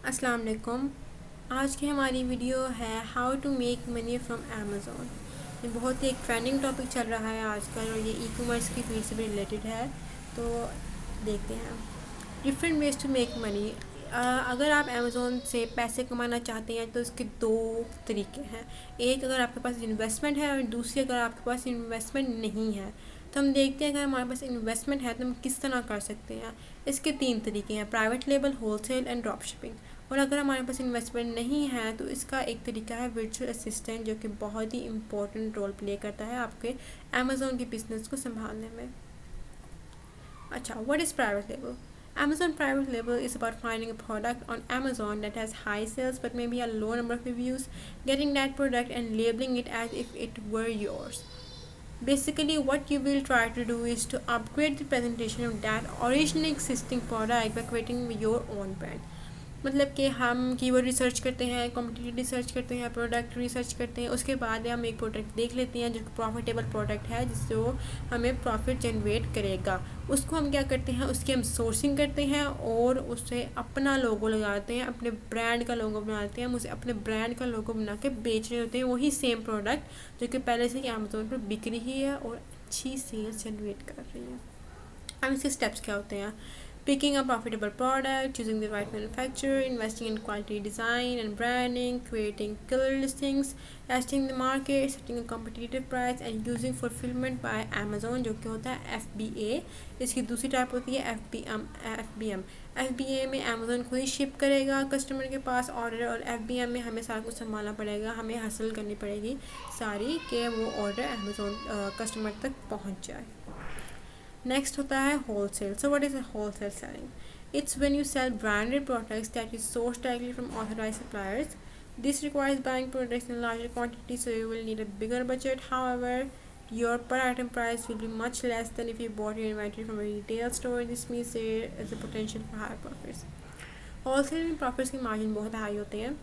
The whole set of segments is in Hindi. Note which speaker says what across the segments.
Speaker 1: अस्सलाम वालेकुम। आज की हमारी वीडियो है how to make money from Amazon. ये बहुत ही एक ट्रेंडिंग टॉपिक चल रहा है आजकल और ये ई कॉमर्स की फील्ड से भी रिलेटेड है। तो देखते हैं different ways to make money. अगर आप अमेज़ॉन से पैसे कमाना चाहते हैं तो इसके दो तरीके हैं। एक, अगर आपके पास इन्वेस्टमेंट है, और दूसरी, अगर आपके पास इन्वेस्टमेंट नहीं है। तो हम देखते हैं अगर हमारे पास इन्वेस्टमेंट है तो हम किस तरह कर सकते हैं। इसके तीन तरीके हैं: private label, wholesale and drop shipping. और अगर हमारे पास इन्वेस्टमेंट नहीं है तो इसका एक तरीका है वर्चुअल असिस्टेंट, जो कि बहुत ही इंपॉर्टेंट रोल प्ले करता है आपके अमेज़ॉन के बिजनेस को संभालने में। अच्छा, what is private label? Amazon private label is about finding a product on Amazon that has high sales but maybe a low number of reviews, getting that product and labeling it as if it were yours. Basically, what you will try to do is to upgrade the presentation of that originally existing product by creating your own brand. मतलब कि हम कीवर्ड रिसर्च करते हैं, कॉम्पिटिटिव रिसर्च करते हैं, प्रोडक्ट रिसर्च करते हैं, उसके बाद हम एक प्रोडक्ट देख लेते हैं जो प्रॉफिटेबल प्रोडक्ट है, जिससे वो हमें प्रॉफिट जनरेट करेगा। उसको हम क्या करते हैं, उसकी हम सोर्सिंग करते हैं और उससे अपना लोगो लगाते हैं, अपने ब्रांड का लोगो बनाते हैं, हम उसे अपने ब्रांड का लोगो बना के बेच रहे होते हैं वही सेम प्रोडक्ट जो कि पहले से ही अमेज़ोन पर बिक रही है और अच्छी सेल्स जनरेट कर रही है। अब इसके स्टेप्स क्या होते हैं? Picking a profitable product, choosing the right manufacturer, investing in quality design and branding, creating killer listings, testing the market, setting a competitive price and using fulfillment by Amazon, जो कि होता है FBA। इसकी दूसरी टाइप होती है FBM। FBA में Amazon खुद ही शिप करेगा कस्टमर के पास ऑर्डर, और FBM में हमें सारा कुछ संभालना पड़ेगा, हमें हासिल करनी पड़ेगी सारी कि वो ऑर्डर Amazon कस्टमर तक पहुँच जाए। नेक्स्ट होता है wholesale. So what is a wholesale selling? It's when you sell branded products that you source directly from authorised suppliers. This requires buying products in larger quantities, so you will need a bigger budget. However, your per item price will be much less than if you bought your inventory from a retail store. This means there is a potential for higher profits. Wholesale में प्रॉफिट्स की मार्जिन बहुत हाई होते हैं।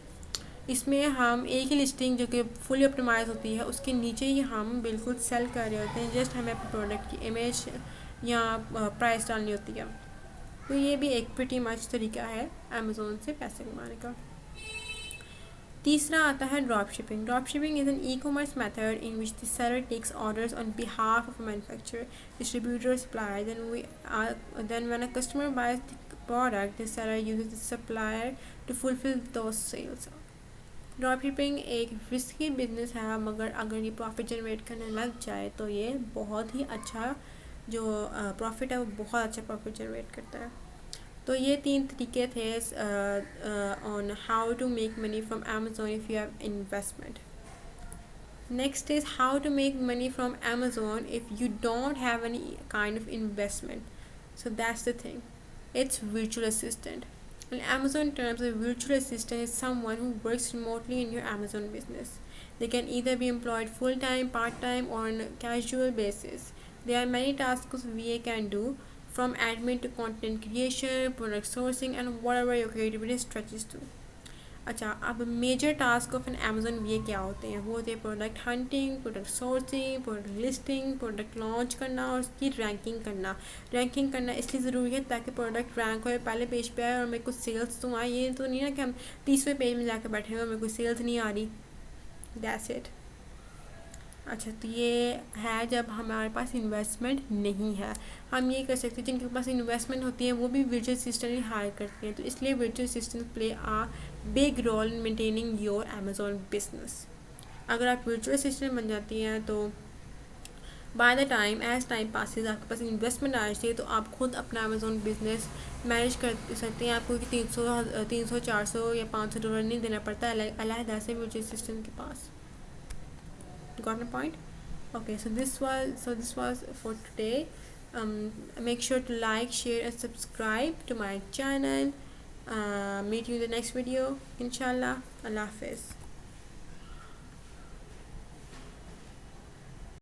Speaker 1: इसमें हम एक ही लिस्टिंग जो कि फुली ऑप्टिमाइज होती है उसके नीचे ही हम बिल्कुल सेल कर रहे होते हैं, जस्ट हमें अपने प्रोडक्ट की इमेज या प्राइस डालनी होती है। तो ये भी एक प्रीटी मच तरीका है अमेज़ोन से पैसे कमाने का। तीसरा आता है drop shipping. Drop shipping is an e commerce method in which the seller takes orders on behalf of manufacturer, distributor, supplier, then when a customer buys the product, the seller uses the supplier to fulfill those sales. Drop shipping एक रिस्की बिजनेस है, मगर अगर ये प्रॉफिट जनरेट करने लग जाए तो ये बहुत ही अच्छा जो प्रॉफिट है वो बहुत अच्छा प्रॉफिट जनरेट करता है। तो ये तीन तरीके थे on how to make money from Amazon if you have investment. Next is how to make money from Amazon if you don't have any kind of investment. So that's the thing, it's virtual assistant. In Amazon terms, a virtual assistant is someone who works remotely in your Amazon business. They can either be employed full-time, part-time, or on a casual basis. There are many tasks VA can do, from admin to content creation, product sourcing, and whatever your creativity stretches to. अच्छा, अब major task of an Amazon VA क्या होते हैं? वो होते हैं product hunting, product sourcing, product listing, product launch करना और उसकी रैंकिंग करना। रैंकिंग करना इसलिए ज़रूरी है ताकि प्रोडक्ट रैंक हो, पहले पेज पे आए और मेरे को सेल्स तो आए। ये तो नहीं ना कि हम 30वें पेज में जाकर बैठे हुए और मेरे को सेल्स नहीं आ रही। That's it. अच्छा, तो ये है जब हमारे पास इन्वेस्टमेंट नहीं है। हम ये कर सकते हैं, जिनके पास इन्वेस्टमेंट होती है वो भी वर्चुअल असिस्टेंट ही हायर करते हैं। तो इसलिए virtual assistant play a big role in maintaining your Amazon business. अगर आप वर्चुअल असिस्टेंट बन जाती हैं तो by the time as time passes आपके पास इन्वेस्टमेंट आ जाती है, तो आप खुद अपना अमेज़ॉन बिजनेस मैनेज कर सकते हैं। आपको कि 300 400 या $500 नहीं देना पड़ता अलहदा से वर्चुअल असिस्टेंट के पास। Got my point? Okay, so this was for today. Make sure to like, share and subscribe to my channel. Meet you in the next video, inshallah. Allah Hafiz.